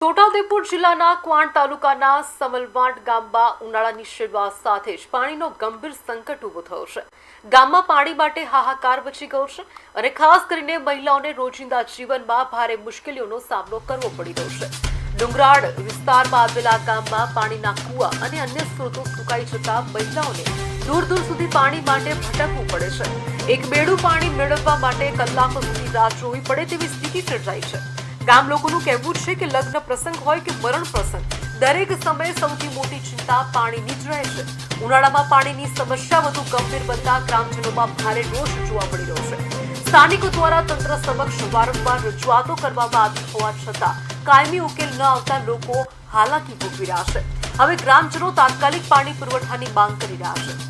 છોટાઉદેપુર જિલ્લાના ક્વાંટ તાલુકાના સમલવાંટ ગામમાં ઉનાળાની શરૂઆત સાથે જ પાણીનો ગંભીર સંકટ ઊભો થયો છે। ગામમાં પાણી માટે હાહાકાર મચી ગયો છે અને ખાસ કરીને મહિલાઓને રોજિંદા જીવનમાં ભારે મુશ્કેલીઓનો સામનો કરવો પડી રહ્યો છે। ડુંગરાળ વિસ્તારમાં આવેલા ગામમાં પાણીના કૂવા અને અન્ય સ્ત્રોતો સુકાઈ જતા મહિલાઓને દૂર દૂર સુધી પાણી માટે ભટકવું પડે છે। એક બેડું પાણી મેળવવા માટે કલાકો સુધી રાહ જોવી પડે તેવી સ્થિતિ સર્જાઈ છે। ગામ લોકોનું કહેવું છે કે લગ્ન પ્રસંગ હોય કે મરણ પ્રસંગ, દરેક સમયે સૌથી મોટી ચિંતા પાણીની જ રહે છે। ઉનાળામાં પાણીની સમસ્યા વધુ ગંભીર બનતા ગ્રામજનોમાં ભારે રોષ જોવા મળી રહ્યો છે। સ્થાનિકો દ્વારા તંત્ર સમક્ષ વારંવાર રજૂઆતો કરવામાં આવી હોવા છતાં કાયમી ઉકેલ ન આવતા લોકો હાલાકી ભોગવી રહ્યા છે। હવે ગ્રામજનો તાત્કાલિક પાણી પુરવઠાની માંગ કરી રહ્યા છે।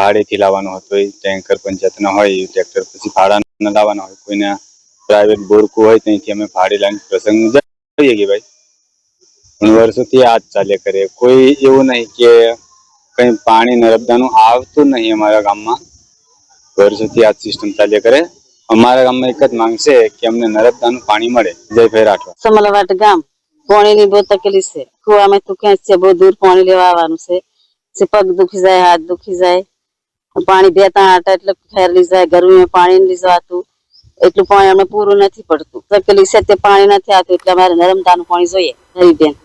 ભાડેથી લાવવાનો હતો, ટેન્કર પંચાયતના હોય ટ્રેક્ટર, પછી ભાડાના લાવવાના હોય, કોઈને પ્રાઇવેટ બોરકું હોય ત્યાંથી અમે ભાડે લાવીને પ્રસંગ જઈએ કે ભાઈ, પણ વર્ષોથી આ જ ચાલ્યા કરે। કોઈ એવું નહીં કે કઈ પાણી નર્મદાનું આવતું નહીં અમારા ગામમાં, વર્ષોથી આ સિસ્ટમ ચાલ્યા કરે। અમારા ગામમાં એક જ માંગ છે કે અમને નર્મદાનું પાણી મળે। જય ભાઈ રાઠવા। સમલવાટ ગામ પાણીની બહુ તકલીફ છે। કુવામાં તો ક્યાં છે, બહુ દૂર પાણી લેવા આવવાનું છે। પગ દુખી જાય, હાથ દુખી જાય, પાણી 2-3 આટા એટલે ફેરલી જાય। ગરમીમાં પાણી નથી જવાતું, એટલું પાણી અમને પૂરું નથી પડતું। તકલીફ છે તે પાણી નથી આવતું, એટલે અમારે નર્મદાનું પાણી જોઈએ। હરીબેન।